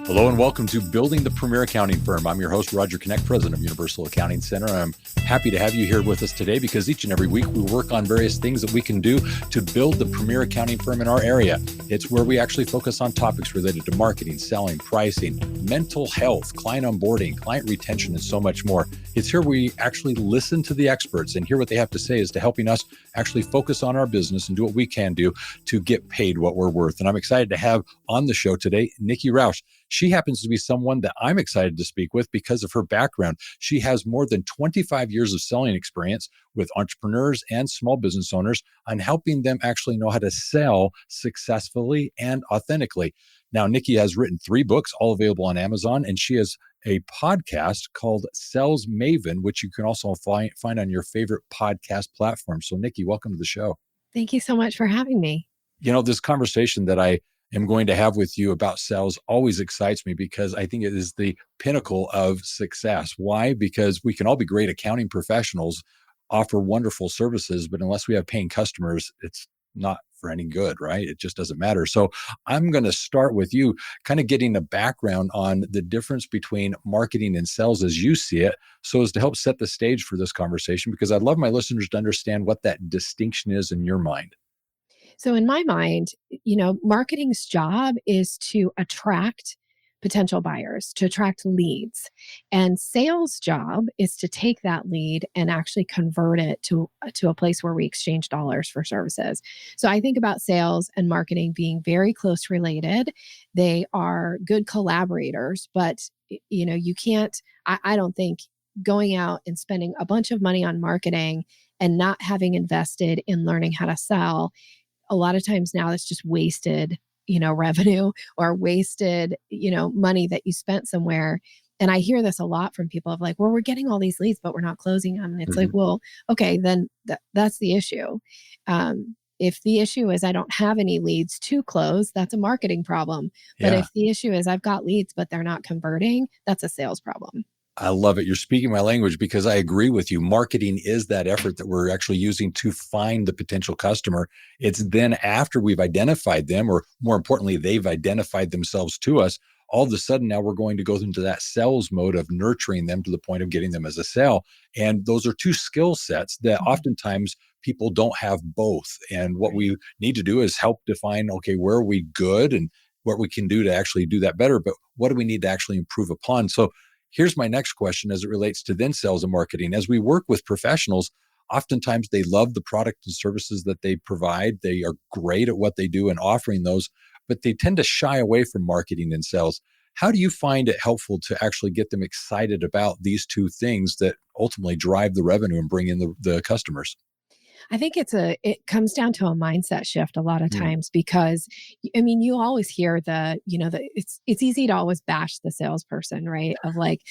Hello and welcome to Building the Premier Accounting Firm. I'm your host, Roger Connect, president of Universal Accounting Center. I'm happy to have you here with us today because each and every week we work on various things that we can do to build the premier accounting firm in our area. It's where we actually focus on topics related to marketing, selling, pricing, mental health, client onboarding, client retention, and so much more. It's here we actually listen to the experts and hear what they have to say as to helping us actually focus on our business and do what we can do to get paid what we're worth. And I'm excited to have on the show today, Nikki Rausch. She happens to be someone that I'm excited to speak with because of her background. She has more than 25 years of selling experience with entrepreneurs and small business owners on helping them actually know how to sell successfully and authentically. Now, Nikki has written 3 books, all available on Amazon, and she has a podcast called Sales Maven, which you can also find on your favorite podcast platform. So, Nikki, welcome to the show. Thank you so much for having me. You know, this conversation that I am going to have with you about sales always excites me because I think it is the pinnacle of success. Why? Because we can all be great accounting professionals, offer wonderful services, but unless we have paying customers, it's not for any good, right? It just doesn't matter. So I'm going to start with you kind of getting a background on the difference between marketing and sales as you see it, so as to help set the stage for this conversation, because I'd love my listeners to understand what that distinction is in your mind. So in my mind, marketing's job is to attract potential buyers, to attract leads. And sales' job is to take that lead and actually convert it to a place where we exchange dollars for services. So I think about sales and marketing being very close related. They are good collaborators, but you can't, I don't think going out and spending a bunch of money on marketing and not having invested in learning how to sell, a lot of times now it's just wasted, revenue or wasted, money that you spent somewhere. And I hear this a lot from people of like, well, we're getting all these leads, but we're not closing them. And it's like, well, okay, then that's the issue. If the issue is I don't have any leads to close, that's a marketing problem. But if the issue is I've got leads, but they're not converting, that's a sales problem. I love it. You're speaking my language because I agree with you. Marketing is that effort that we're actually using to find the potential customer. It's then after we've identified them, or more importantly, they've identified themselves to us, all of a sudden now we're going to go into that sales mode of nurturing them to the point of getting them as a sale. And those are 2 skill sets that oftentimes people don't have both. And what we need to do is help define, okay, where are we good and what we can do to actually do that better, but what do we need to actually improve upon? So here's my next question as it relates to then sales and marketing. As we work with professionals, oftentimes they love the product and services that they provide. They are great at what they do and offering those, but they tend to shy away from marketing and sales. How do you find it helpful to actually get them excited about these 2 things that ultimately drive the revenue and bring in the customers? I think it comes down to a mindset shift a lot of times because, you always hear it's easy to always bash the salesperson, right? Of like,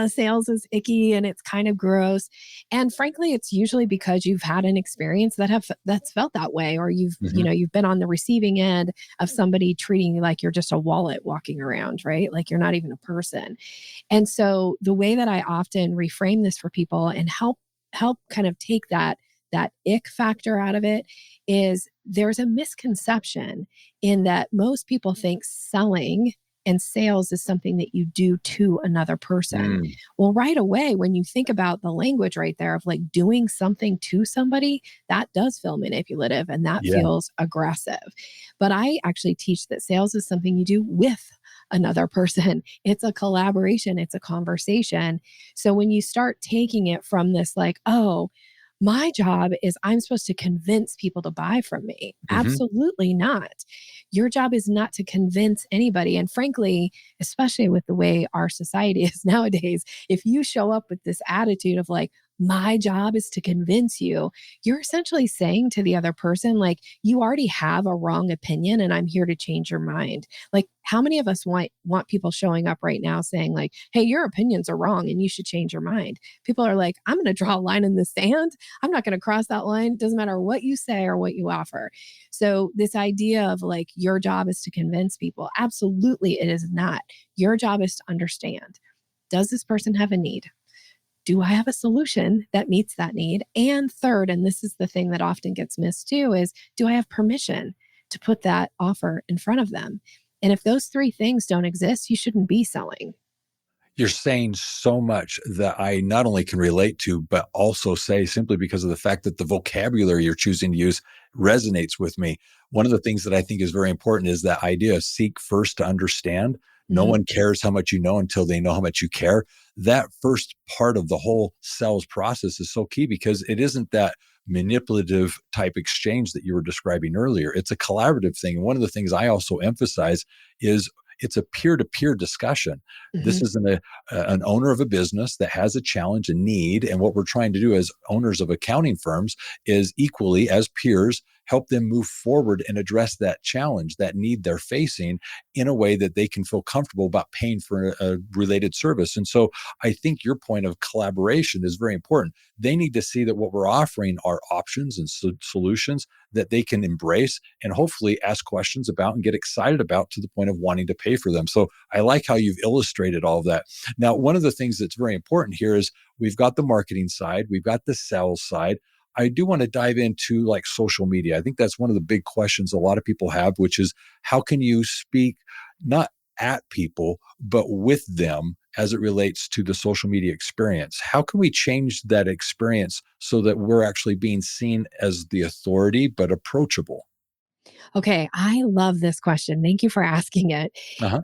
sales is icky and it's kind of gross. And frankly, it's usually because you've had an experience that's felt that way, or you've been on the receiving end of somebody treating you like you're just a wallet walking around, right? Like you're not even a person. And so the way that I often reframe this for people and help kind of take that ick factor out of it is there's a misconception in that most people think selling and sales is something that you do to another person. Well, right away, when you think about the language right there of like doing something to somebody, that does feel manipulative and that feels aggressive. But I actually teach that sales is something you do with another person. It's a collaboration. It's a conversation. So when you start taking it from this like, oh, my job is I'm supposed to convince people to buy from me. Absolutely not. Your job is not to convince anybody. And frankly, especially with the way our society is nowadays, if you show up with this attitude of like, my job is to convince you, you're essentially saying to the other person, like, you already have a wrong opinion and I'm here to change your mind. Like, how many of us want people showing up right now saying like, hey, your opinions are wrong and you should change your mind? People are like, I'm going to draw a line in the sand. I'm not going to cross that line. It doesn't matter what you say or what you offer. So this idea of like, your job is to convince people, absolutely it is not. Your job is to understand, does this person have a need? Do I have a solution that meets that need? And third, and this is the thing that often gets missed too, is do I have permission to put that offer in front of them? And if those three things don't exist, you shouldn't be selling. You're saying so much that I not only can relate to, but also say simply because of the fact that the vocabulary you're choosing to use resonates with me. One of the things that I think is very important is that idea of seek first to understand. No Mhm. one cares how much you know until they know how much you care. That first part of the whole sales process is so key because it isn't that manipulative type exchange that you were describing earlier. It's a collaborative thing. And one of the things I also emphasize is it's a peer-to-peer discussion. This Mhm. is an owner of a business that has a challenge, a need. And what we're trying to do as owners of accounting firms is equally as peers, help them move forward and address that challenge, that need they're facing in a way that they can feel comfortable about paying for a related service. And so I think your point of collaboration is very important. They need to see that what we're offering are options and solutions that they can embrace and hopefully ask questions about and get excited about to the point of wanting to pay for them. So I like how you've illustrated all of that. Now, one of the things that's very important here is we've got the marketing side, we've got the sales side. I do want to dive into like social media. I think that's one of the big questions a lot of people have, which is how can you speak not at people, but with them as it relates to the social media experience? How can we change that experience so that we're actually being seen as the authority, but approachable? Okay, I love this question. Thank you for asking it. Uh-huh.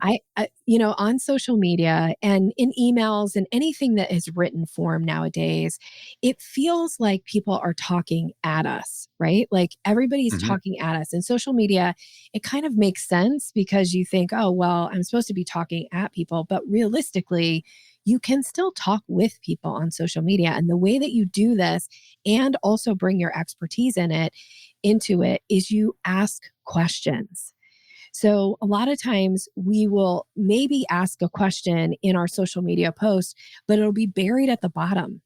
On social media and in emails and anything that is written form nowadays, it feels like people are talking at us, right? Like everybody's Hmm. talking at us. And social media, it kind of makes sense because you think, oh, well, I'm supposed to be talking at people. But realistically, you can still talk with people on social media. And the way that you do this and also bring your expertise into it is you ask questions. So, a lot of times we will maybe ask a question in our social media post, but it'll be buried at the bottom.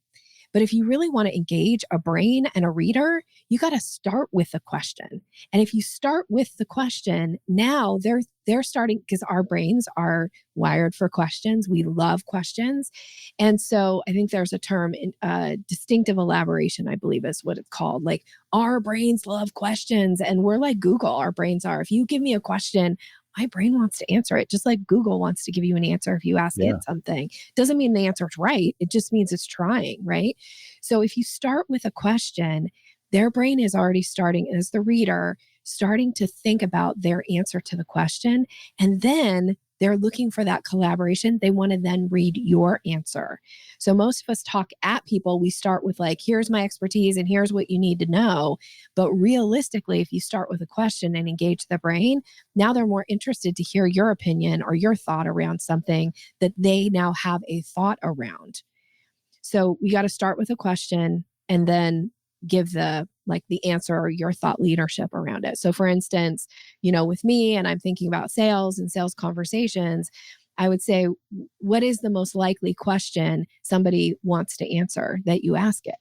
But if you really want to engage a brain and a reader, you got to start with the question. And if you start with the question, now they're starting because our brains are wired for questions. We love questions. And so I think there's a term in distinctive elaboration, I believe is what it's called. Like our brains love questions and we're like Google, our brains are. If you give me a question, my brain wants to answer it, just like Google wants to give you an answer if you ask Yeah. it something. Doesn't mean the answer is right. It just means it's trying, right? So if you start with a question, their brain is already starting as the reader, starting to think about their answer to the question. And then they're looking for that collaboration. They want to then read your answer. So most of us talk at people. We start with like, here's my expertise and here's what you need to know. But realistically, if you start with a question and engage the brain, now they're more interested to hear your opinion or your thought around something that they now have a thought around. So we got to start with a question and then give the answer or your thought leadership around it. So for instance, with me and I'm thinking about sales and sales conversations, I would say, what is the most likely question somebody wants to answer that you ask it?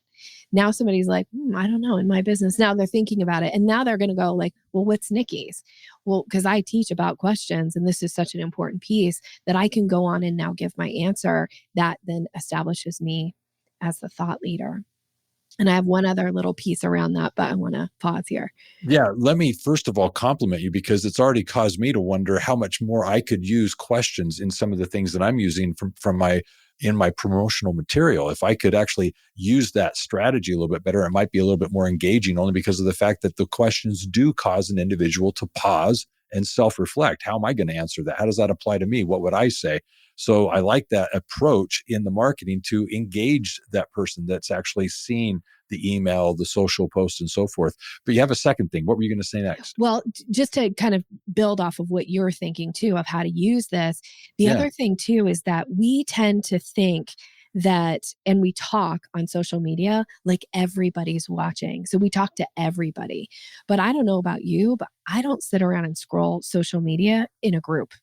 Now somebody's like, I don't know, in my business. Now they're thinking about it. And now they're going to go like, well, what's Nikki's? Well, because I teach about questions and this is such an important piece that I can go on and now give my answer that then establishes me as the thought leader. And I have one other little piece around that, but I want to pause here. Yeah, let me first of all compliment you because it's already caused me to wonder how much more I could use questions in some of the things that I'm using from my in my promotional material. If I could actually use that strategy a little bit better, it might be a little bit more engaging only because of the fact that the questions do cause an individual to pause and self-reflect. How am I going to answer that? How does that apply to me? What would I say? So I like that approach in the marketing to engage that person that's actually seeing the email, the social post, and so forth. But you have a second thing. What were you going to say next? Well, just to kind of build off of what you're thinking too of how to use this, the Yeah. other thing too is that we tend to think that, and we talk on social media like everybody's watching. So we talk to everybody. But I don't know about you, but I don't sit around and scroll social media in a group.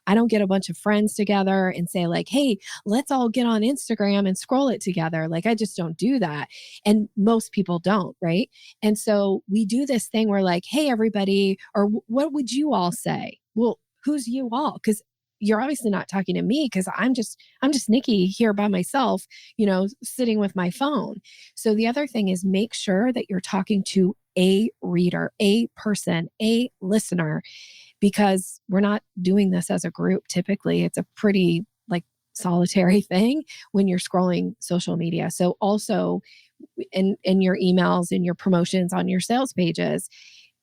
I don't get a bunch of friends together and say like, "Hey, let's all get on Instagram and scroll it together." Like I just don't do that. And most people don't, right? And so we do this thing where like, "Hey everybody," or "What would you all say?" Well, who's you all? Cuz you're obviously not talking to me because I'm just Nikki here by myself, sitting with my phone. So the other thing is make sure that you're talking to a reader, a person, a listener, because we're not doing this as a group. Typically, it's a pretty like solitary thing when you're scrolling social media. So also in your emails and your promotions on your sales pages,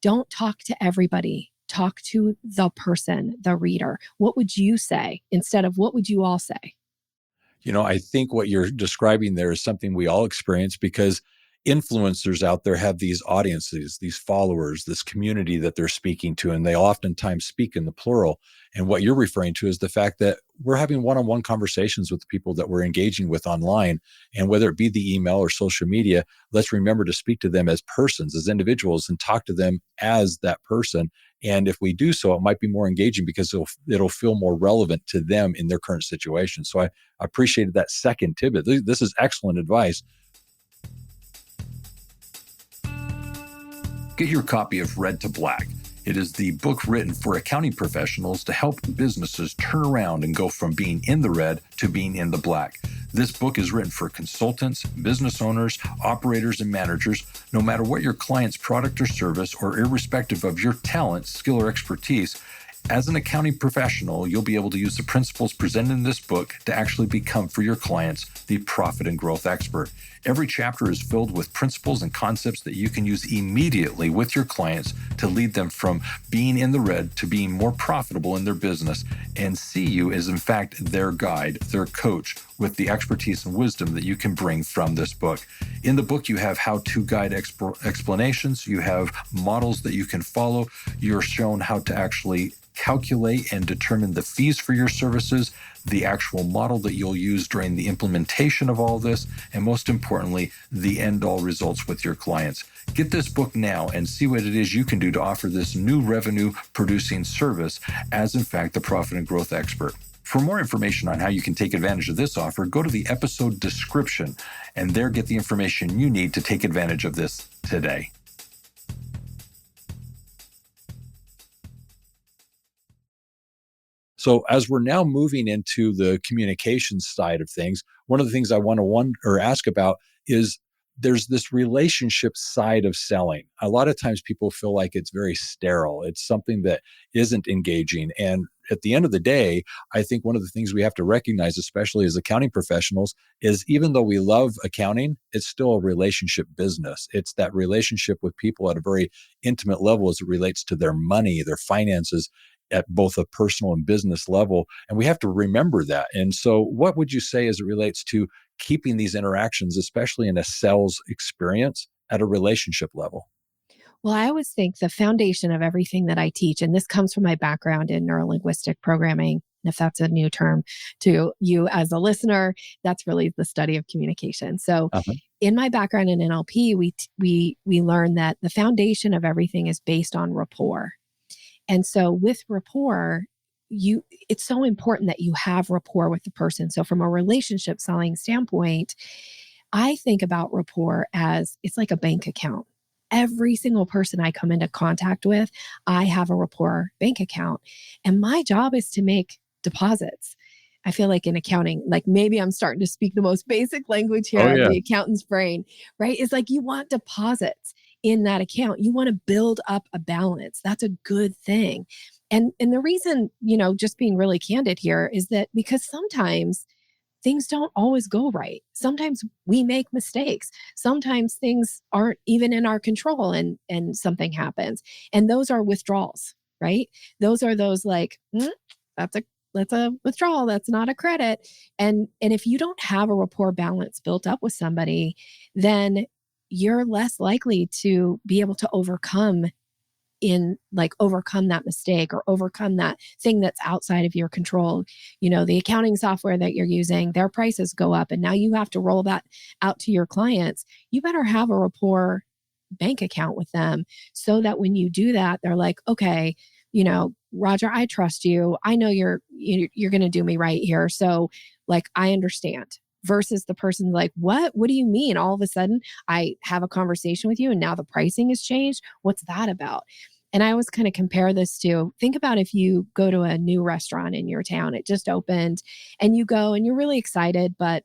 don't talk to everybody. Talk to the person, the reader. What would you say instead of what would you all say? I think what you're describing there is something we all experience because influencers out there have these audiences, these followers, this community that they're speaking to, and they oftentimes speak in the plural. And what you're referring to is the fact that we're having one-on-one conversations with the people that we're engaging with online. And whether it be the email or social media, let's remember to speak to them as persons, as individuals, and talk to them as that person. And if we do so, it might be more engaging because it'll feel more relevant to them in their current situation. So I appreciated that second tidbit. This is excellent advice. Get your copy of Red to Black. It is the book written for accounting professionals to help businesses turn around and go from being in the red to being in the black. This book is written for consultants, business owners, operators, and managers, no matter what your client's product or service, or irrespective of your talent, skill, or expertise. As an accounting professional, you'll be able to use the principles presented in this book to actually become, for your clients, the profit and growth expert. Every chapter is filled with principles and concepts that you can use immediately with your clients to lead them from being in the red to being more profitable in their business, and see you as, in fact, their guide, their coach, with the expertise and wisdom that you can bring from this book. In the book, you have how-to guide explanations. You have models that you can follow. You're shown how to actually calculate and determine the fees for your services, the actual model that you'll use during the implementation of all this, and most importantly, the end-all results with your clients. Get this book now and see what it is you can do to offer this new revenue-producing service as, in fact, the profit and growth expert. For more information on how you can take advantage of this offer, go to the episode description and there get the information you need to take advantage of this today. So as we're now moving into the communications side of things, one of the things I want to ask about is there's this relationship side of selling. A lot of times people feel like it's very sterile. It's something that isn't engaging. And at the end of the day, I think one of the things we have to recognize, especially as accounting professionals, is even though we love accounting, it's still a relationship business. It's that relationship with people at a very intimate level as it relates to their money, their finances, at both a personal and business level. And we have to remember that. And so what would you say as it relates to keeping these interactions, especially in a sales experience, at a relationship level? Well, I always think the foundation of everything that I teach, and this comes from my background in neurolinguistic programming, if that's a new term to you as a listener, that's really the study of communication. So Uh-huh. in my background in NLP, we learn that the foundation of everything is based on rapport. And so with rapport, it's so important that you have rapport with the person. So from a relationship selling standpoint, I think about rapport as it's like a bank account. Every single person I come into contact with, I have a rapport bank account. And my job is to make deposits. I feel like in accounting, like maybe I'm starting to speak the most basic language here Oh, of yeah. the accountant's brain, right? It's like you want deposits in that account. You want to build up a balance. That's a good thing. And the reason, just being really candid here is that because sometimes things don't always go right. Sometimes we make mistakes. Sometimes things aren't even in our control and something happens. And those are withdrawals, right? Those are those like, that's a withdrawal. That's not a credit. And if you don't have a rapport balance built up with somebody, then you're less likely to be able to overcome that mistake or overcome that thing that's outside of your control. The accounting software that you're using, their prices go up and now you have to roll that out to your clients. You better have a rapport bank account with them so that when you do that, they're like, okay, Roger, I trust you. I know you're going to do me right here. So like, I understand. Versus the person like, what do you mean? All of a sudden I have a conversation with you and now the pricing has changed. What's that about? And I always kind of compare this to, think about if you go to a new restaurant in your town, it just opened and you go and you're really excited, but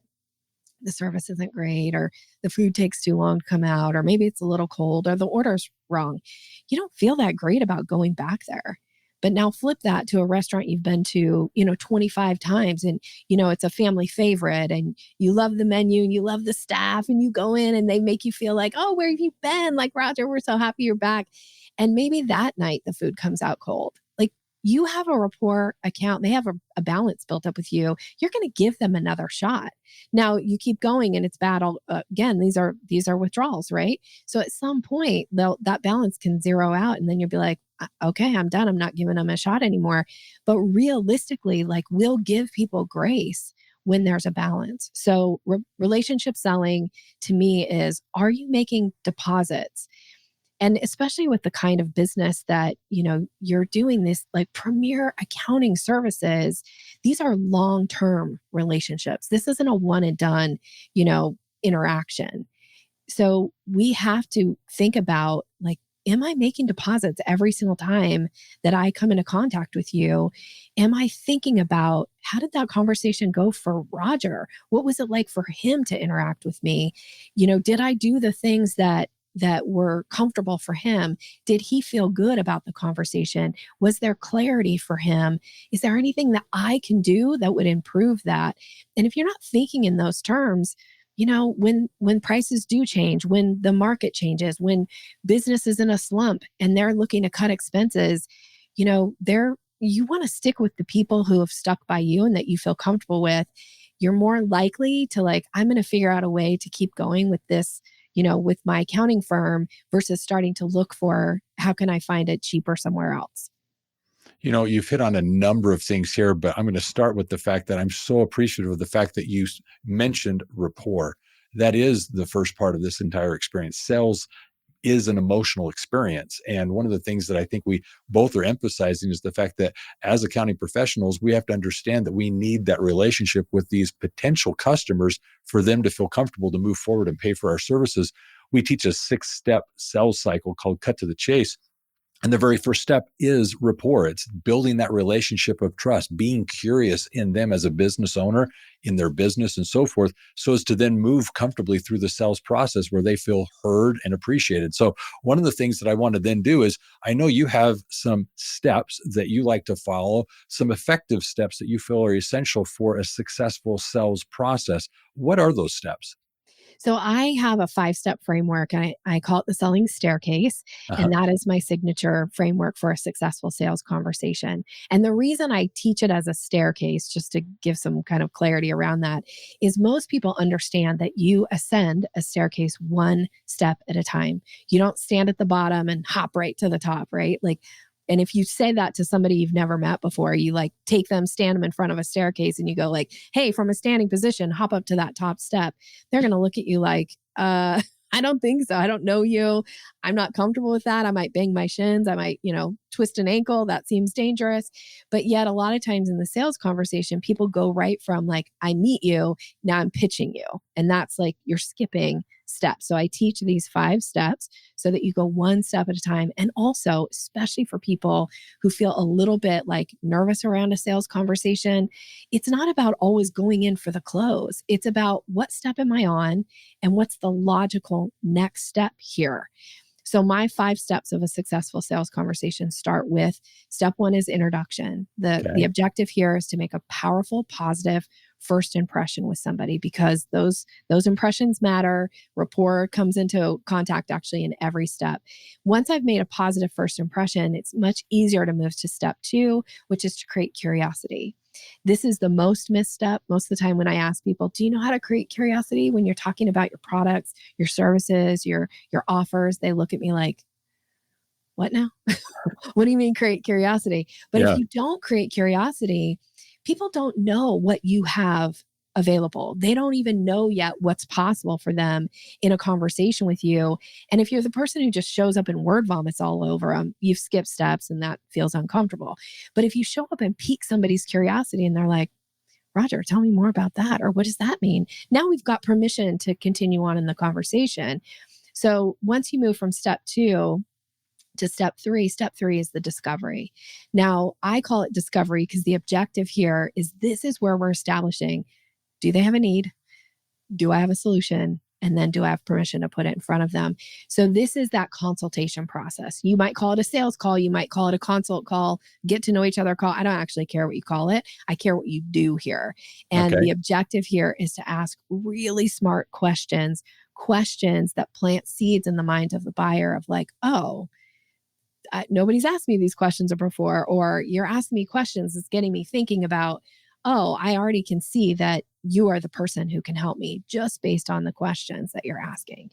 the service isn't great, or the food takes too long to come out, or maybe it's a little cold, or the order's wrong. You don't feel that great about going back there. But now flip that to a restaurant you've been to, 25 times, and, it's a family favorite, and you love the menu and you love the staff, and you go in and they make you feel like, oh, where have you been? Like, Roger, we're so happy you're back. And maybe that night the food comes out cold. Like, you have a rapport account, they have a balance built up with you. You're going to give them another shot. Now you keep going and it's bad. Again, these are withdrawals, right? So at some point, that balance can zero out, and then you'll be like, okay, I'm done. I'm not giving them a shot anymore. But realistically, like, we'll give people grace when there's a balance. So relationship selling to me is, are you making deposits? And especially with the kind of business that, you're doing, this like premier accounting services, these are long-term relationships. This isn't a one and done, interaction. So we have to think about, like, am I making deposits every single time that I come into contact with you? Am I thinking about, how did that conversation go for Roger? What was it like for him to interact with me? Did I do the things that were comfortable for him? Did he feel good about the conversation? Was there clarity for him? Is there anything that I can do that would improve that? And if you're not thinking in those terms, when prices do change, when the market changes, when business is in a slump and they're looking to cut expenses, you want to stick with the people who have stuck by you and that you feel comfortable with. You're more likely to, like, I'm going to figure out a way to keep going with this, with my accounting firm, versus starting to look for, how can I find it cheaper somewhere else? You've hit on a number of things here, but I'm going to start with the fact that I'm so appreciative of the fact that you mentioned rapport. That is the first part of this entire experience. Sales is an emotional experience. And one of the things that I think we both are emphasizing is the fact that as accounting professionals, we have to understand that we need that relationship with these potential customers for them to feel comfortable to move forward and pay for our services. We teach a 6-step sales cycle called Cut to the Chase. And the very first step is rapport. It's building that relationship of trust, being curious in them as a business owner, in their business and so forth, so as to then move comfortably through the sales process where they feel heard and appreciated. So one of the things that I want to then do is, I know you have some steps that you like to follow, some effective steps that you feel are essential for a successful sales process. What are those steps? So I have a 5-step framework, and I call it the selling staircase. Uh-huh. And that is my signature framework for a successful sales conversation. And the reason I teach it as a staircase, just to give some kind of clarity around that, is most people understand that you ascend a staircase one step at a time. You don't stand at the bottom and hop right to the top, right? Like, and if you say that to somebody you've never met before, you like take them, stand them in front of a staircase, and you go like, hey, from a standing position, hop up to that top step. They're going to look at you like, I don't think so. I don't know you. I'm not comfortable with that. I might bang my shins. I might, twist an ankle. That seems dangerous. But yet a lot of times in the sales conversation, people go right from like, I meet you, now I'm pitching you. And that's like, you're skipping steps. So I teach these 5 steps so that you go one step at a time. And also, especially for people who feel a little bit like nervous around a sales conversation, it's not about always going in for the close. It's about, what step am I on and what's the logical next step here? So my 5 steps of a successful sales conversation start with, step 1 is introduction. The objective here is to make a powerful, positive first impression with somebody, because those impressions matter. Rapport comes into contact actually in every step. Once I've made a positive first impression, it's much easier to move to step 2, which is to create curiosity. This is the most missed step. Most of the time when I ask people, do you know how to create curiosity when you're talking about your products, your services, your offers? They look at me like, what now? What do you mean create curiosity? But if Yeah. you don't create curiosity, people don't know what you have available. They don't even know yet what's possible for them in a conversation with you. And if you're the person who just shows up and word vomits all over them, you've skipped steps and that feels uncomfortable. But if you show up and pique somebody's curiosity and they're like, Roger, tell me more about that. Or what does that mean? Now we've got permission to continue on in the conversation. So once you move from step 2 to step 3 is the discovery. Now, I call it discovery because the objective here is, this is where we're establishing, do they have a need? do I have a solution? And then do I have permission to put it in front of them? So this is that consultation process. You might call it a sales call. You might call it a consult call, get to know each other call. I don't actually care what you call it. I care what you do here. And Okay. the objective here is to ask really smart questions, questions that plant seeds in the mind of the buyer of like, oh, nobody's asked me these questions before, or you're asking me questions. It's getting me thinking about, oh, I already can see that you are the person who can help me just based on the questions that you're asking.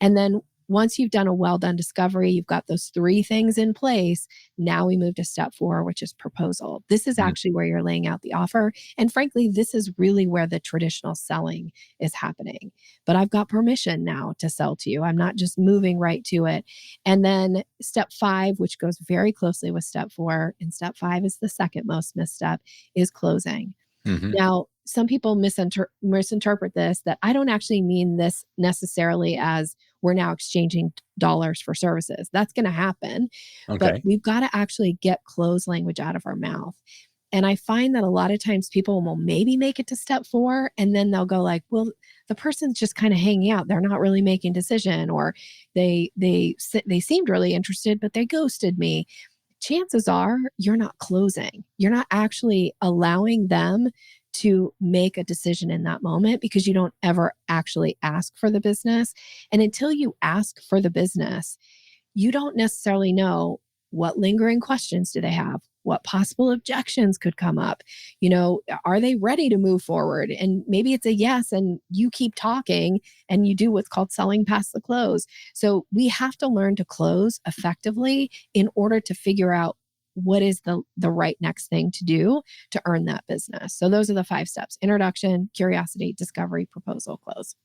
And then once you've done a well done discovery, you've got those three things in place. Now we move to step 4, which is proposal. This is Mm. actually where you're laying out the offer. And frankly, this is really where the traditional selling is happening. But I've got permission now to sell to you. I'm not just moving right to it. And then step 5, which goes very closely with step 4, and step 5 is the second most misstep, is closing. Hmm. Now, some people misinterpret this, that I don't actually mean this necessarily as we're now exchanging dollars for services. That's going to happen, but Okay. we've got to actually get close language out of our mouth. And I find that a lot of times people will maybe make it to step 4 and then they'll go like, well, the person's just kind of hanging out. They're not really making a decision, or they seemed really interested, but they ghosted me. Chances are you're not closing. You're not actually allowing them to make a decision in that moment because you don't ever actually ask for the business. And until you ask for the business, you don't necessarily know what lingering questions do they have, what possible objections could come up. Are they ready to move forward? And maybe it's a yes, and you keep talking and you do what's called selling past the close. So we have to learn to close effectively in order to figure out what is the right next thing to do to earn that business. So those are the 5 steps: introduction, curiosity, discovery, proposal, close.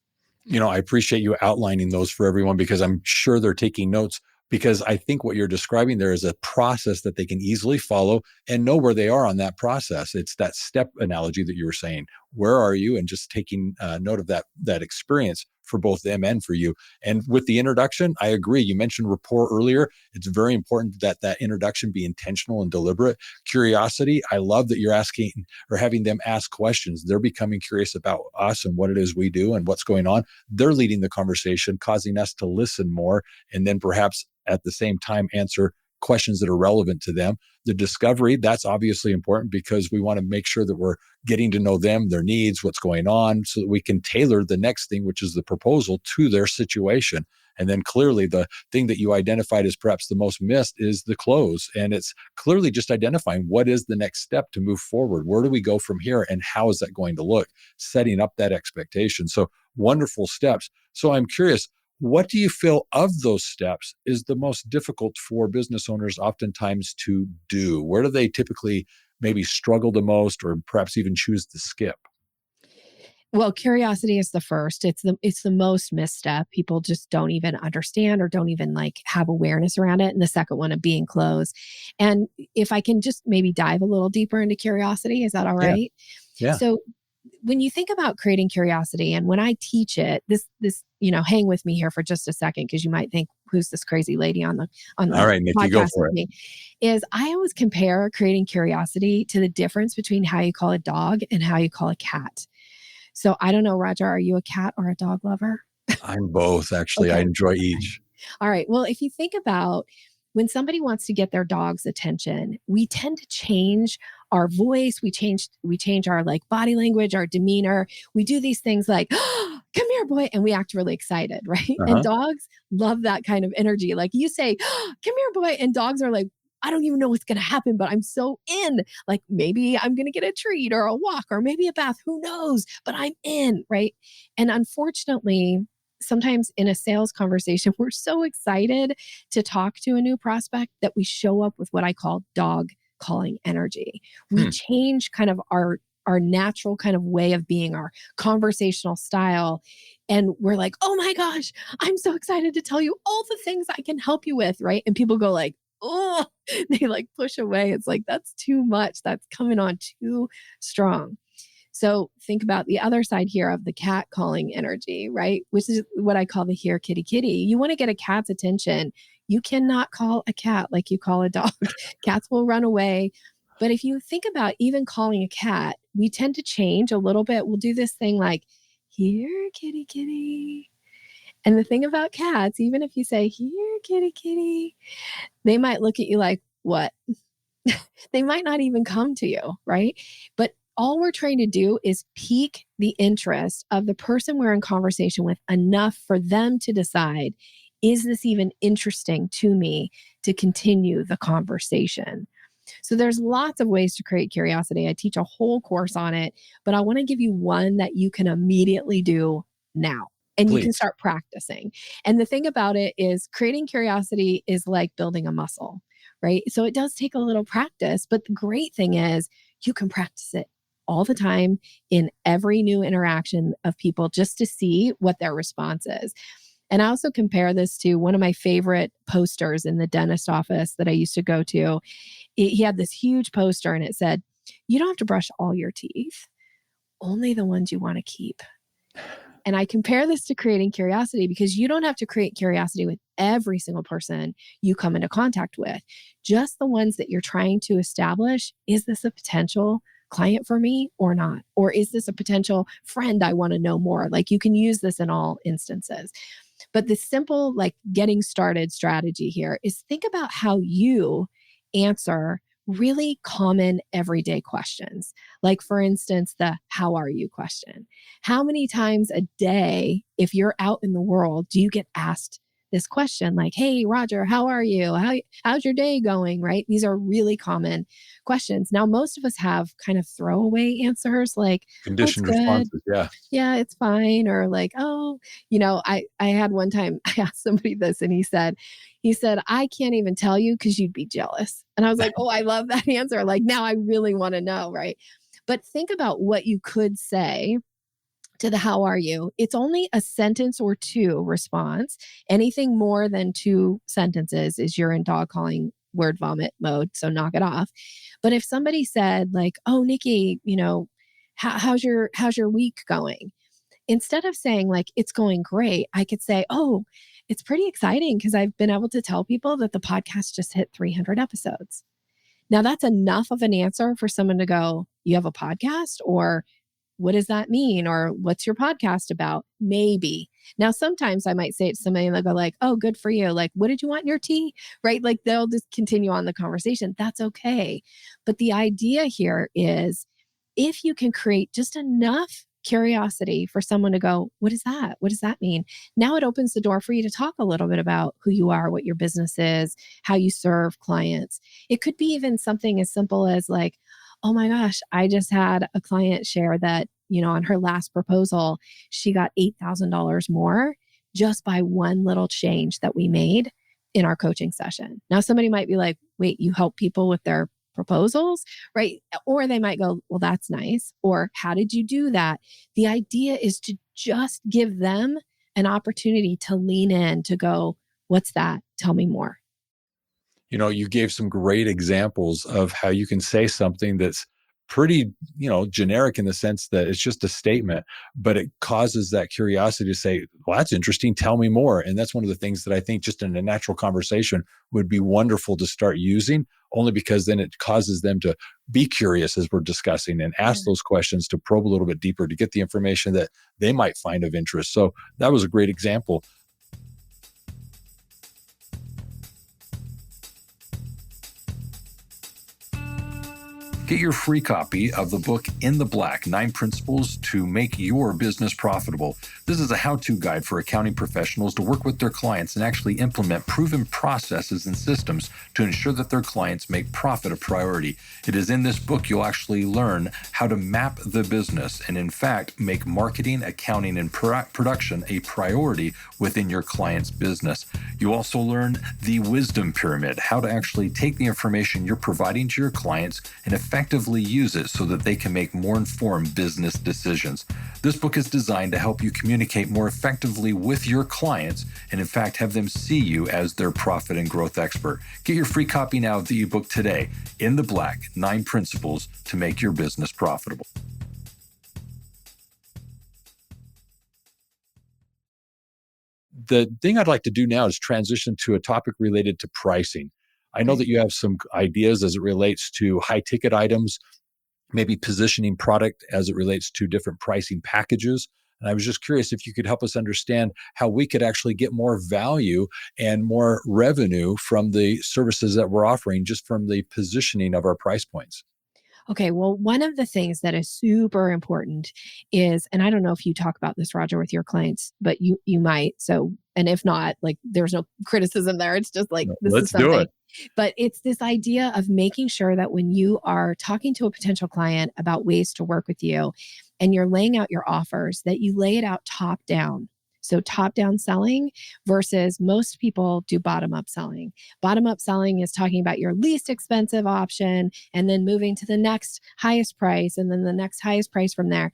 I appreciate you outlining those for everyone because I'm sure they're taking notes, because I think what you're describing there is a process that they can easily follow and know where they are on that process. It's that step analogy that you were saying. Where are you? And just taking note of that experience for both them and for you. And with the introduction, I agree. You mentioned rapport earlier. It's very important that introduction be intentional and deliberate. Curiosity, I love that you're asking or having them ask questions. They're becoming curious about us and what it is we do and what's going on. They're leading the conversation, causing us to listen more, and then perhaps at the same time answer questions that are relevant to them. The discovery, that's obviously important because we want to make sure that we're getting to know them, their needs, what's going on, so that we can tailor the next thing, which is the proposal, to their situation. And then clearly the thing that you identified as perhaps the most missed is the close. And it's clearly just identifying what is the next step to move forward. Where do we go from here? And how is that going to look? Setting up that expectation. So wonderful steps. So I'm curious, what do you feel of those steps is the most difficult for business owners oftentimes to do? Where do they typically maybe struggle the most, or perhaps even choose to skip? Well, curiosity is the first. It's the most misstep. People just don't even understand or don't even like have awareness around it. And the second one of being closed. And if I can just maybe dive a little deeper into curiosity, is that all Yeah. right? Yeah. So when you think about creating curiosity, and when I teach it, hang with me here for just a second, because you might think, who's this crazy lady on the All right, Nikki, go podcast for with it. me? Is I always compare creating curiosity to the difference between how you call a dog and how you call a cat. So I don't know, Roger, are you a cat or a dog lover? I'm both, actually. I Okay. enjoy Okay. each. All right. Well, if you think about when somebody wants to get their dog's attention, we tend to change our voice. We change our like body language, our demeanor. We do these things like, "Oh, come here, boy," and we act really excited, right? And Uh-huh. dogs love that kind of energy. Like you say, "Oh, come here, boy," and dogs are like, I don't even know what's going to happen, but I'm so in. Like maybe I'm going to get a treat or a walk or maybe a bath. Who knows? But I'm in, right? And unfortunately, sometimes in a sales conversation, we're so excited to talk to a new prospect that we show up with what I call dog calling energy. We Hmm. change kind of our natural kind of way of being, our conversational style. And we're like, oh my gosh, I'm so excited to tell you all the things I can help you with, right? And people go like, oh, they like push away. It's like, that's too much. That's coming on too strong. So think about the other side here of the cat calling energy, right? Which is what I call the here kitty kitty. You want to get a cat's attention. You cannot call a cat like you call a dog. Cats will run away. But if you think about even calling a cat, we tend to change a little bit. We'll do this thing like, here, kitty, kitty. And the thing about cats, even if you say, here, kitty, kitty, they might look at you like, what? They might not even come to you, right? But all we're trying to do is pique the interest of the person we're in conversation with enough for them to decide, is this even interesting to me to continue the conversation? So there's lots of ways to create curiosity. I teach a whole course on it, but I want to give you one that you can immediately do now. And you can Please. start practicing. And the thing about it is creating curiosity is like building a muscle, right? So it does take a little practice, but the great thing is you can practice it all the time in every new interaction of people just to see what their response is. And I also compare this to one of my favorite posters in the dentist office that I used to go to. He had this huge poster and it said, you don't have to brush all your teeth, only the ones you want to keep. And I compare this to creating curiosity because you don't have to create curiosity with every single person you come into contact with. Just the ones that you're trying to establish, is this a potential client for me or not? Or is this a potential friend I want to know more? Like you can use this in all instances. But the simple, like getting started strategy here is think about how you answer really common everyday questions. Like, for instance, the how are you question. How many times a day, if you're out in the world, do you get asked this question? Like, hey, Roger, how are you? How's your day going? Right? These are really common questions. Now, most of us have kind of throwaway answers like, oh, it's Conditioned good. responses. Yeah. Yeah, it's fine. Or like, oh, I had one time I asked somebody this and he said, I can't even tell you because you'd be jealous. And I was like, oh, I love that answer. Like now I really want to know, right? But think about what you could say to the how are you. It's only a sentence or two response. Anything more than two sentences is you're in dog calling word vomit mode. So knock it off. But if somebody said like, oh, Nikki, how's your week going? Instead of saying like, it's going great, I could say, oh, it's pretty exciting because I've been able to tell people that the podcast just hit 300 episodes. Now that's enough of an answer for someone to go, you have a podcast? Or what does that mean? Or what's your podcast about? Maybe. Now, sometimes I might say it to somebody and they'll go like, oh, good for you. Like, what did you want in your tea? Right? Like they'll just continue on the conversation. That's okay. But the idea here is if you can create just enough curiosity for someone to go, what is that? What does that mean? Now it opens the door for you to talk a little bit about who you are, what your business is, how you serve clients. It could be even something as simple as like, oh my gosh, I just had a client share that, on her last proposal, she got $8,000 more just by one little change that we made in our coaching session. Now, somebody might be like, wait, you help people with their proposals, right? Or they might go, well, that's nice. Or how did you do that? The idea is to just give them an opportunity to lean in, to go, what's that? Tell me more. You gave some great examples of how you can say something that's pretty, generic in the sense that it's just a statement, but it causes that curiosity to say, well, that's interesting. Tell me more. And that's one of the things that I think just in a natural conversation would be wonderful to start using, only because then it causes them to be curious as we're discussing and ask those questions to probe a little bit deeper to get the information that they might find of interest. So that was a great example. Get your free copy of the book In the Black, 9 Principles to Make Your Business Profitable. This is a how-to guide for accounting professionals to work with their clients and actually implement proven processes and systems to ensure that their clients make profit a priority. It is in this book you'll actually learn how to map the business and, in fact, make marketing, accounting, and production a priority within your client's business. You also learn the wisdom pyramid, how to actually take the information you're providing to your clients and effectively use it so that they can make more informed business decisions. This book is designed to help you communicate more effectively with your clients and, in fact, have them see you as their profit and growth expert. Get your free copy now of the ebook today, In the Black, 9 Principles to Make Your Business Profitable. The thing I'd like to do now is transition to a topic related to pricing. I know that you have some ideas as it relates to high ticket items, maybe positioning product as it relates to different pricing packages. And I was just curious if you could help us understand how we could actually get more value and more revenue from the services that we're offering, just from the positioning of our price points. Okay, well, one of the things that is super important is, and I don't know if you talk about this, Roger, with your clients, but you might. So, and if not, like there's no criticism there. It's just like this is Let's do something. it. But it's this idea of making sure that when you are talking to a potential client about ways to work with you and you're laying out your offers, that you lay it out top down. So top down selling versus most people do bottom up selling. Bottom up selling is talking about your least expensive option and then moving to the next highest price and then the next highest price from there.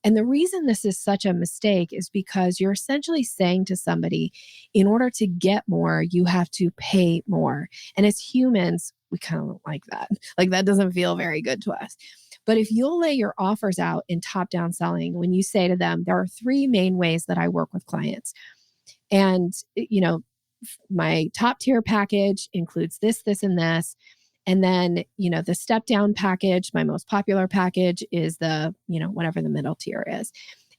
And the reason this is such a mistake is because you're essentially saying to somebody, in order to get more, you have to pay more. And as humans, we kind of don't like that. Like that doesn't feel very good to us. But if you'll lay your offers out in top down selling, when you say to them, there are three main ways that I work with clients. And, my top tier package includes this, this, and this. And then, the step down package, my most popular package is the, whatever the middle tier is.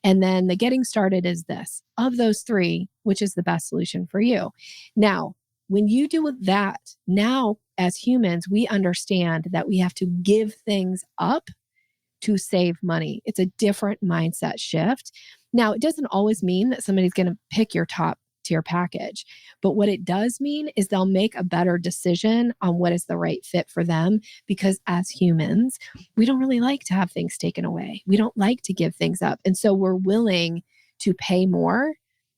And then the getting started is this. Of those three, which is the best solution for you? Now, when you do that, now as humans, we understand that we have to give things up to save money. It's a different mindset shift. Now, it doesn't always mean that somebody's going to pick your top tier package, but what it does mean is they'll make a better decision on what is the right fit for them, because as humans, we don't really like to have things taken away. We don't like to give things up. And so we're willing to pay more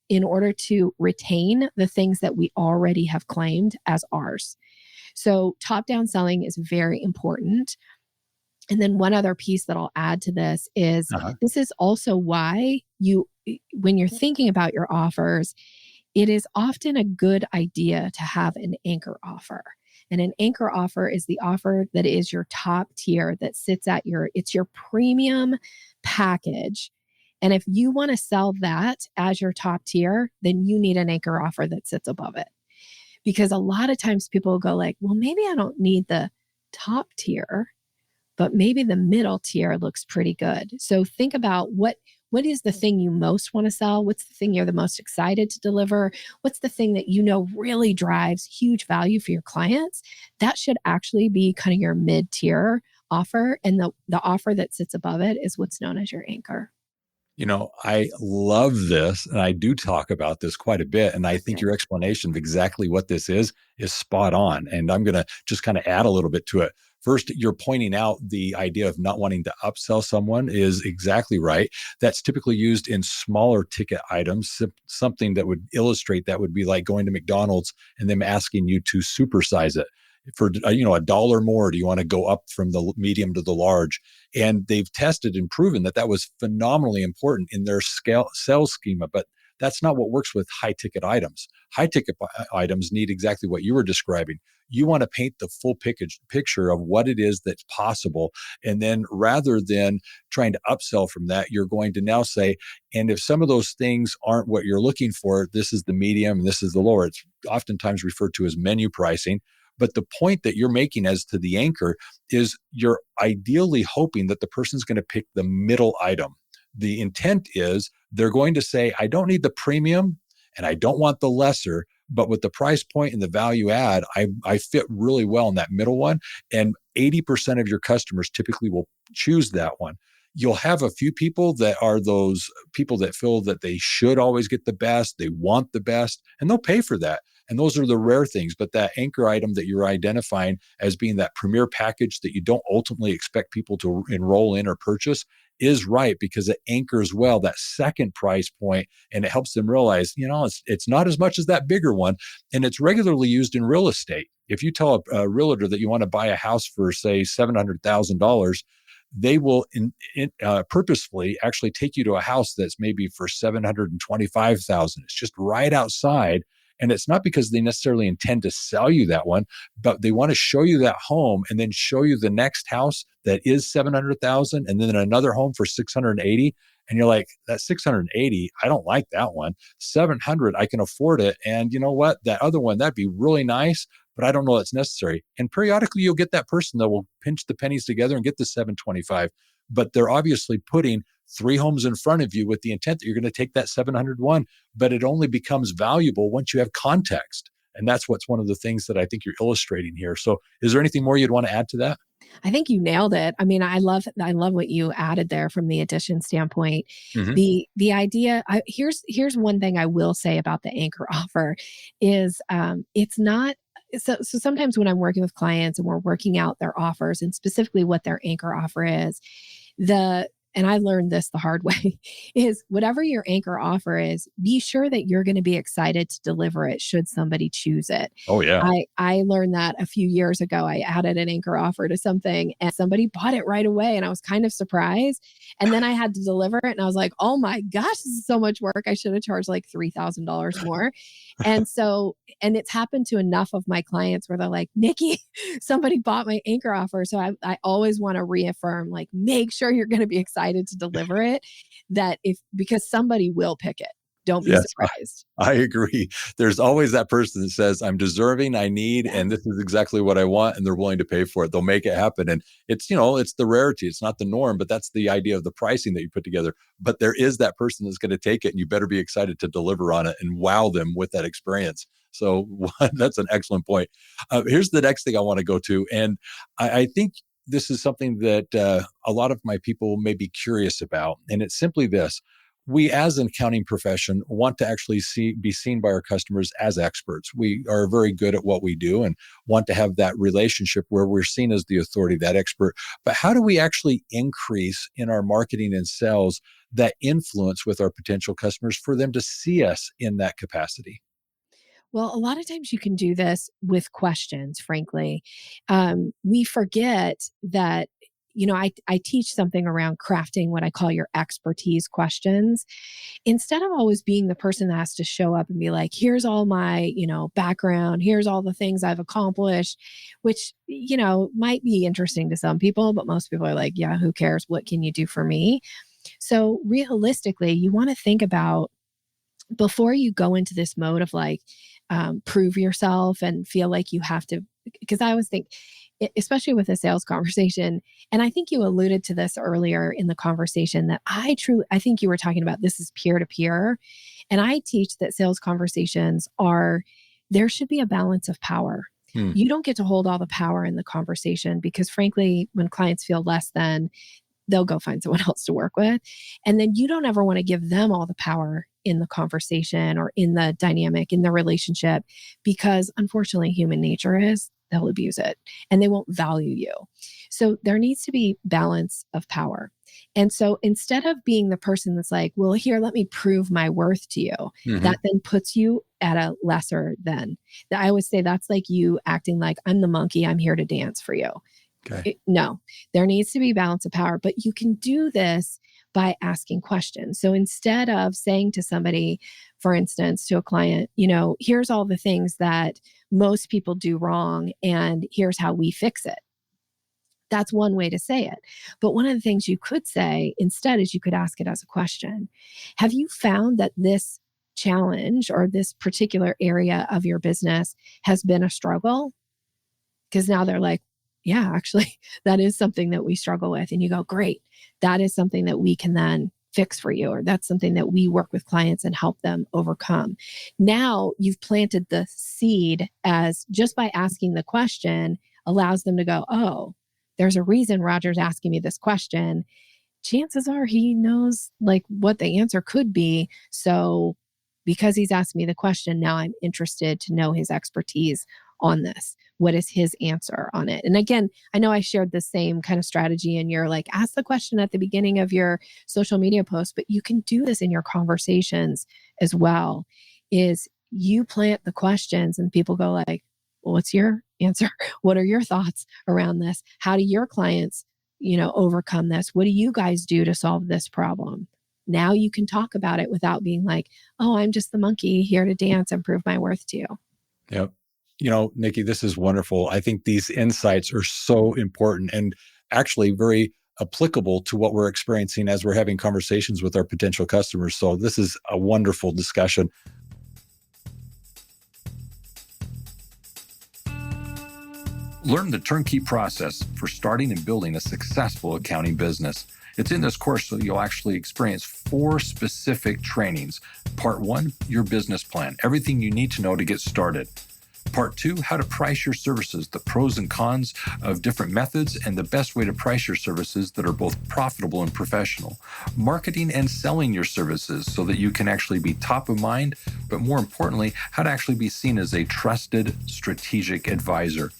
in order to retain the things that we already have claimed as ours. So top-down selling is very important. And then one other piece that I'll add to this is this is also why when you're thinking about your offers, it is often a good idea to have an anchor offer. And an anchor offer is the offer that is your top tier, that sits at it's your premium package. And if you want to sell that as your top tier, then you need an anchor offer that sits above it. Because a lot of times people go like, well, maybe I don't need the top tier, but maybe the middle tier looks pretty good. So think about what is the thing you most want to sell? What's the thing you're the most excited to deliver? What's the thing that really drives huge value for your clients? That should actually be kind of your mid-tier offer. And the offer that sits above it is what's known as your anchor. I love this, and I do talk about this quite a bit. And I think your explanation of exactly what this is spot on. And I'm going to just kind of add a little bit to it. First, you're pointing out the idea of not wanting to upsell someone is exactly right. That's typically used in smaller ticket items. Something that would illustrate that would be like going to McDonald's and them asking you to supersize it for a dollar more. Do you want to go up from the medium to the large? And they've tested and proven that was phenomenally important in their sales schema. But that's not what works with high ticket items. High ticket items need exactly what you were describing. You want to paint the full picture of what it is that's possible. And then rather than trying to upsell from that, you're going to now say, and if some of those things aren't what you're looking for, this is the medium and this is the lower. It's oftentimes referred to as menu pricing. But the point that you're making as to the anchor is you're ideally hoping that the person's going to pick the middle item. The intent is they're going to say, I don't need the premium and I don't want the lesser, but with the price point and the value add, I fit really well in that middle one. And 80% of your customers typically will choose that one. You'll have a few people that are those people that feel that they should always get the best, they want the best, and they'll pay for that. And those are the rare things. But that anchor item that you're identifying as being that premier package that you don't ultimately expect people to enroll in or purchase is right, because it anchors well that second price point, and it helps them realize, it's not as much as that bigger one. And it's regularly used in real estate. If you tell a realtor that you want to buy a house for, say, $700,000, they will purposefully actually take you to a house that's maybe for $725,000. It's just right outside. And it's not because they necessarily intend to sell you that one, but they want to show you that home and then show you the next house that is 700,000 and then another home for 680. And you're like, that 680, I don't like that one. 700, I can afford it. And you know what? That other one, that'd be really nice, but I don't know that's necessary. And periodically you'll get that person that will pinch the pennies together and get the 725. But they're obviously putting 3 homes in front of you with the intent that you're going to take that 701, but it only becomes valuable once you have context. And that's what's one of the things that I think you're illustrating here. So is there anything more you'd want to add to that? I think you nailed it. I mean, I love what you added there from the addition standpoint. Mm-hmm. The idea, here's one thing I will say about the anchor offer is it's not so sometimes when I'm working with clients and we're working out their offers and specifically what their anchor offer is, and I learned this the hard way, is whatever your anchor offer is, be sure that you're going to be excited to deliver it should somebody choose it. Oh, yeah. I learned that a few years ago. I added an anchor offer to something and somebody bought it right away. And I was kind of surprised. And then I had to deliver it. And I was like, oh my gosh, this is so much work. I should have charged like $3,000 more. And it's happened to enough of my clients where they're like, Nikki, somebody bought my anchor offer. So I always want to reaffirm, like, make sure you're going to be excited to deliver it, because somebody will pick it. Don't be surprised. I agree. There's always that person that says, I'm deserving, I need, and this is exactly what I want. And they're willing to pay for it. They'll make it happen. And it's, it's the rarity. It's not the norm, but that's the idea of the pricing that you put together. But there is that person that's going to take it and you better be excited to deliver on it and wow them with that experience. So that's an excellent point. Here's the next thing I want to go to. And I think this is something that a lot of my people may be curious about. And it's simply this. We as an accounting profession want to actually be seen by our customers as experts. We are very good at what we do and want to have that relationship where we're seen as the authority, that expert. But how do we actually increase in our marketing and sales that influence with our potential customers for them to see us in that capacity? Well, a lot of times you can do this with questions, frankly. We forget that, I teach something around crafting what I call your expertise questions. Instead of always being the person that has to show up and be like, here's all my, background, here's all the things I've accomplished, which, might be interesting to some people, but most people are like, yeah, who cares? What can you do for me? So realistically, you want to think about before you go into this mode of like, prove yourself and feel like you have to, because I always think, especially with a sales conversation, and I think you alluded to this earlier in the conversation that I think you were talking about this is peer to peer. And I teach that sales conversations there should be a balance of power. You don't get to hold all the power in the conversation because frankly, when clients feel less than, they'll go find someone else to work with. And then you don't ever want to give them all the power in the conversation or in the dynamic, in the relationship, because unfortunately human nature is they'll abuse it and they won't value you. So there needs to be balance of power. And so instead of being the person that's like, well, here, let me prove my worth to you, that then puts you at a lesser than. I always say that's like you acting like I'm the monkey, I'm here to dance for you. Okay. No, there needs to be balance of power, but you can do this by asking questions. So instead of saying to somebody, for instance, to a client, here's all the things that most people do wrong and here's how we fix it. That's one way to say it. But one of the things you could say instead is you could ask it as a question. Have you found that this challenge or this particular area of your business has been a struggle? Because now they're like, yeah, actually, that is something that we struggle with. And you go, great. That is something that we can then fix for you, or that's something that we work with clients and help them overcome. Now you've planted the seed as just by asking the question allows them to go, oh, there's a reason Roger's asking me this question. Chances are he knows like what the answer could be. So because he's asked me the question, now I'm interested to know his expertise on this. What is his answer on it? And again, I know I shared the same kind of strategy and you're like, ask the question at the beginning of your social media post, but you can do this in your conversations as well, is you plant the questions and people go like, well, what's your answer? What are your thoughts around this? How do your clients, overcome this? What do you guys do to solve this problem? Now you can talk about it without being like, oh, I'm just the monkey here to dance and prove my worth to you. Yep. Nikki, this is wonderful. I think these insights are so important and actually very applicable to what we're experiencing as we're having conversations with our potential customers. So this is a wonderful discussion. Learn the turnkey process for starting and building a successful accounting business. It's in this course that you'll actually experience 4 specific trainings. Part 1, your business plan, everything you need to know to get started. Part 2, how to price your services, the pros and cons of different methods and the best way to price your services that are both profitable and professional. Marketing and selling your services so that you can actually be top of mind, but more importantly, how to actually be seen as a trusted strategic advisor.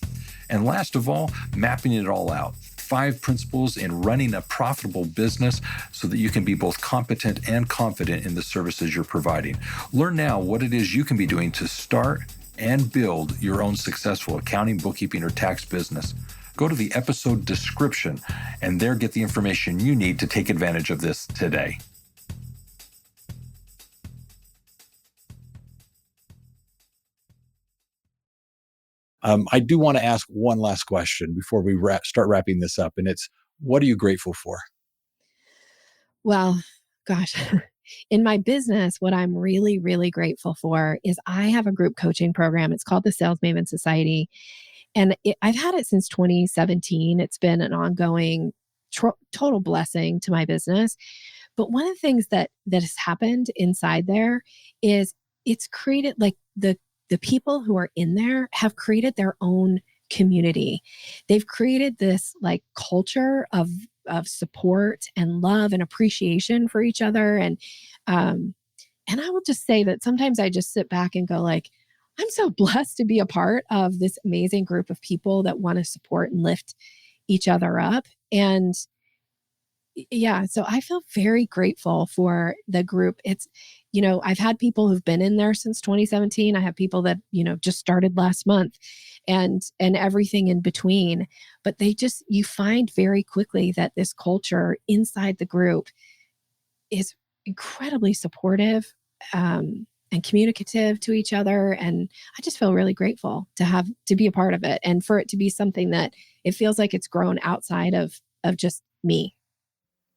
And last of all, mapping it all out. 5 principles in running a profitable business so that you can be both competent and confident in the services you're providing. Learn now what it is you can be doing to start and build your own successful accounting, bookkeeping, or tax business. Go to the episode description and there get the information you need to take advantage of this today. I do want to ask one last question before we start wrapping this up, and it's, what are you grateful for? Well, gosh, in my business, what I'm really, really grateful for is I have a group coaching program. It's called the Sales Maven Society. And I've had it since 2017. It's been an ongoing total blessing to my business. But one of the things that has happened inside there is it's created like the people who are in there have created their own community. They've created this like culture of support and love and appreciation for each other. And I will just say that sometimes I just sit back and go like, I'm so blessed to be a part of this amazing group of people that want to support and lift each other up. And yeah, so I feel very grateful for the group. It's, I've had people who've been in there since 2017. I have people that, just started last month and everything in between. But you find very quickly that this culture inside the group is incredibly supportive and communicative to each other. And I just feel really grateful to be a part of it and for it to be something that it feels like it's grown outside of just me.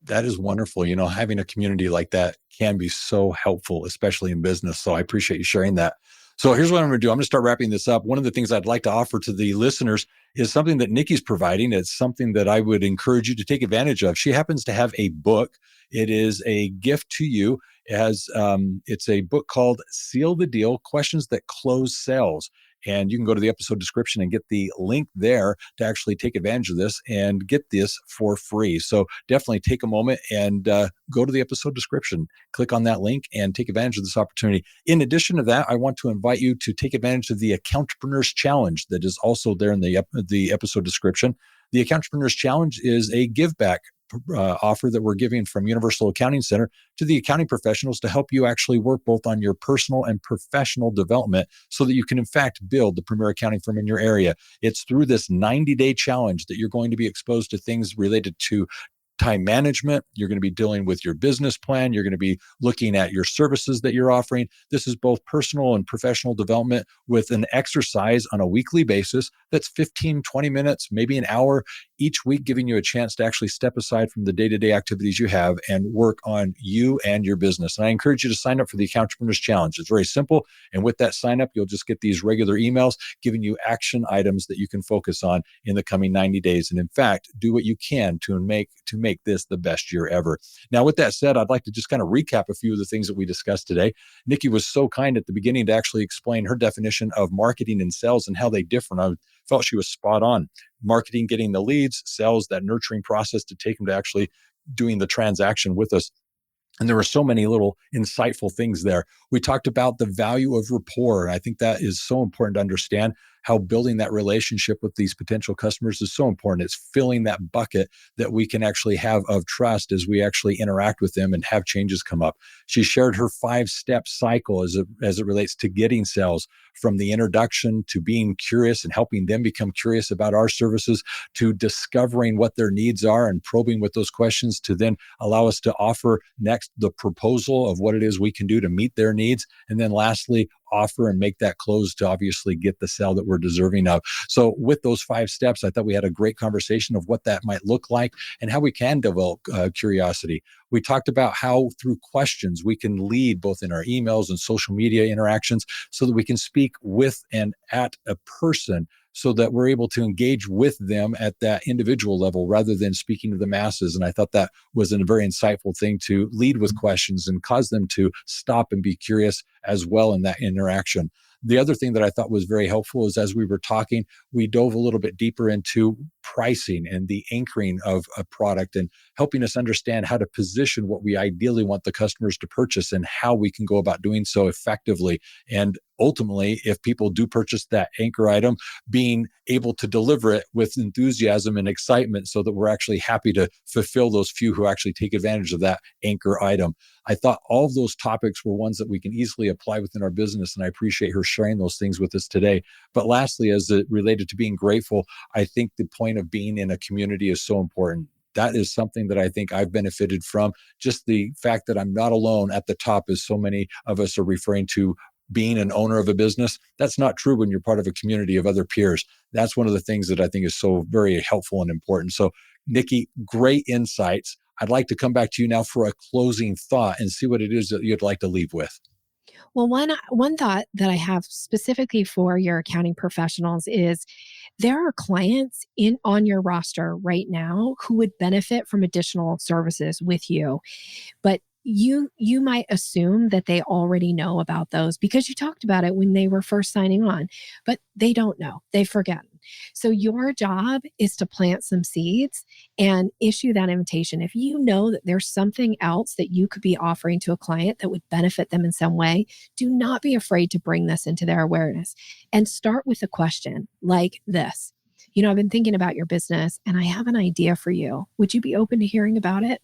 That is wonderful. Having a community like that can be so helpful, especially in business. So I appreciate you sharing that. So here's what I'm going to do. I'm going to start wrapping this up. One of the things I'd like to offer to the listeners is something that Nikki's providing. It's something that I would encourage you to take advantage of. She happens to have a book. It is a gift to you. It's a book called Seal the Deal: Questions That Close Sales. And you can go to the episode description and get the link there to actually take advantage of this and get this for free. So definitely take a moment and go to the episode description, click on that link and take advantage of this opportunity. In addition to that, I want to invite you to take advantage of the Accountrepreneurs Challenge that is also there in the episode description. The Accountrepreneurs Challenge is a give back offer that we're giving from Universal Accounting Center to the accounting professionals to help you actually work both on your personal and professional development so that you can in fact build the premier accounting firm in your area. It's through this 90-day challenge that you're going to be exposed to things related to time management. You're going to be dealing with your business plan. You're going to be looking at your services that you're offering. This is both personal and professional development with an exercise on a weekly basis that's 15, 20 minutes, maybe an hour each week, giving you a chance to actually step aside from the day-to-day activities you have and work on you and your business. And I encourage you to sign up for the Accountrepreneurs Challenge. It's very simple. And with that sign up, you'll just get these regular emails giving you action items that you can focus on in the coming 90 days. And in fact, do what you can to make this the best year ever. Now, with that said, I'd like to just kind of recap a few of the things that we discussed today. Nikki was so kind at the beginning to actually explain her definition of marketing and sales and how they differ. And I felt she was spot on. Marketing, getting the leads; sales, that nurturing process to take them to actually doing the transaction with us. And there were so many little insightful things there. We talked about the value of rapport. And I think that is so important to understand how building that relationship with these potential customers is so important. It's filling that bucket that we can actually have of trust as we actually interact with them and have changes come up. She shared her 5-step cycle as it relates to getting sales, from the introduction to being curious and helping them become curious about our services, to discovering what their needs are and probing with those questions to then allow us to offer next the proposal of what it is we can do to meet their needs. And then lastly, offer and make that close to obviously get the sale that we're deserving of. So with those 5 steps, I thought we had a great conversation of what that might look like and how we can develop curiosity. We talked about how through questions we can lead both in our emails and social media interactions so that we can speak with and at a person so that we're able to engage with them at that individual level rather than speaking to the masses. And I thought that was a very insightful thing to lead with questions and cause them to stop and be curious as well in that interaction. The other thing that I thought was very helpful is as we were talking, we dove a little bit deeper into pricing and the anchoring of a product and helping us understand how to position what we ideally want the customers to purchase and how we can go about doing so effectively. And ultimately, if people do purchase that anchor item, being able to deliver it with enthusiasm and excitement so that we're actually happy to fulfill those few who actually take advantage of that anchor item. I thought all of those topics were ones that we can easily apply within our business, and I appreciate her sharing those things with us today. But lastly, as it related to being grateful, I think the point of being in a community is so important. That is something that I think I've benefited from. Just the fact that I'm not alone at the top, as so many of us are referring to being an owner of a business. That's not true when you're part of a community of other peers. That's one of the things that I think is so very helpful and important. So, Nikki, great insights. I'd like to come back to you now for a closing thought and see what it is that you'd like to leave with. Well, one thought that I have specifically for your accounting professionals is there are clients on your roster right now who would benefit from additional services with you. But you might assume that they already know about those because you talked about it when they were first signing on, but they don't know. They've forgotten. So your job is to plant some seeds and issue that invitation. If you know that there's something else that you could be offering to a client that would benefit them in some way, do not be afraid to bring this into their awareness and start with a question like this. I've been thinking about your business and I have an idea for you. Would you be open to hearing about it?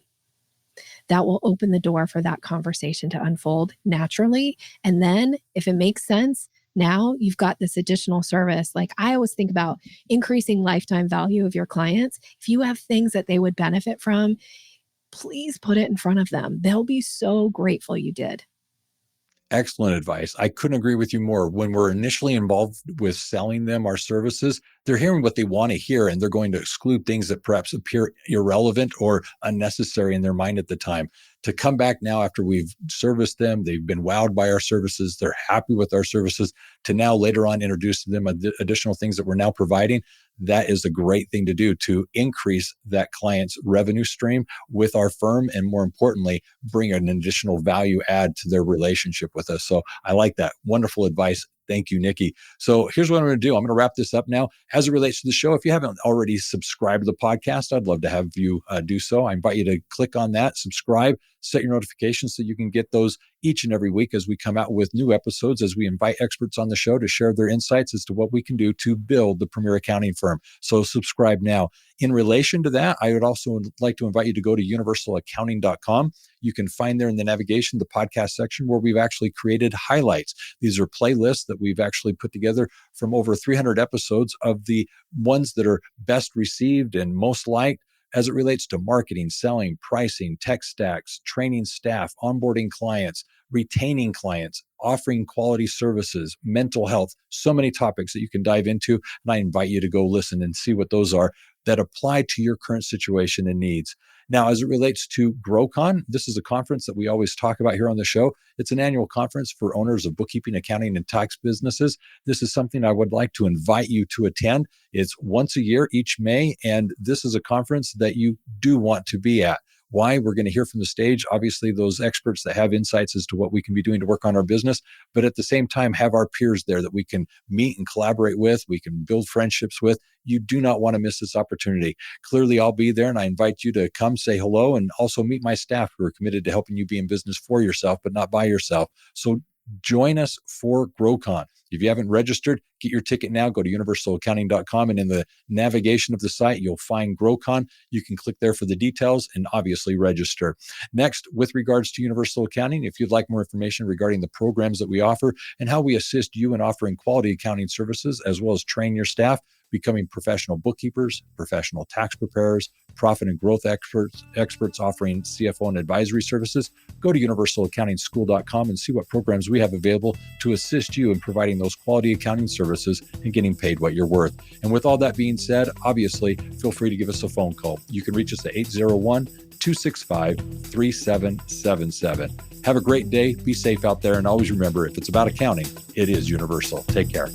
That will open the door for that conversation to unfold naturally. And then if it makes sense, now you've got this additional service. Like I always think about increasing lifetime value of your clients. If you have things that they would benefit from, please put it in front of them. They'll be so grateful you did. Excellent advice. I couldn't agree with you more. When we're initially involved with selling them our services, they're hearing what they want to hear, and they're going to exclude things that perhaps appear irrelevant or unnecessary in their mind at the time. To come back now after we've serviced them, they've been wowed by our services, they're happy with our services, to now later on introduce to them additional things that we're now providing, that is a great thing to do to increase that client's revenue stream with our firm, and more importantly, bring an additional value add to their relationship with us. So I like that. Wonderful advice. Thank you, Nikki. So here's what I'm going to do. I'm going to wrap this up now. As it relates to the show, if you haven't already subscribed to the podcast, I'd love to have you do so. I invite you to click on that, subscribe, set your notifications so you can get those each and every week as we come out with new episodes, as we invite experts on the show to share their insights as to what we can do to build the premier accounting firm. So subscribe now. In relation to that, I would also like to invite you to go to universalaccounting.com. You can find there in the navigation, the podcast section, where we've actually created highlights. These are playlists that we've actually put together from over 300 episodes of the ones that are best received and most liked as it relates to marketing, selling, pricing, tech stacks, training staff, onboarding clients, retaining clients, offering quality services, mental health, so many topics that you can dive into. And I invite you to go listen and see what those are that apply to your current situation and needs. Now, as it relates to GrowCon, this is a conference that we always talk about here on the show. It's an annual conference for owners of bookkeeping, accounting, and tax businesses. This is something I would like to invite you to attend. It's once a year, each May, and this is a conference that you do want to be at. Why? We're going to hear from the stage, obviously, those experts that have insights as to what we can be doing to work on our business, but at the same time, have our peers there that we can meet and collaborate with, we can build friendships with. You do not want to miss this opportunity. Clearly, I'll be there, and I invite you to come say hello and also meet my staff who are committed to helping you be in business for yourself, but not by yourself. So join us for GrowCon. If you haven't registered, get your ticket now. Go to universalaccounting.com, and in the navigation of the site, you'll find GrowCon. You can click there for the details and obviously register. Next, with regards to Universal Accounting, if you'd like more information regarding the programs that we offer and how we assist you in offering quality accounting services, as well as train your staff, becoming professional bookkeepers, professional tax preparers, profit and growth experts offering CFO and advisory services, go to universalaccountingschool.com and see what programs we have available to assist you in providing those quality accounting services and getting paid what you're worth. And with all that being said, obviously, feel free to give us a phone call. You can reach us at 801-265-3777. Have a great day. Be safe out there. And always remember, if it's about accounting, it is universal. Take care.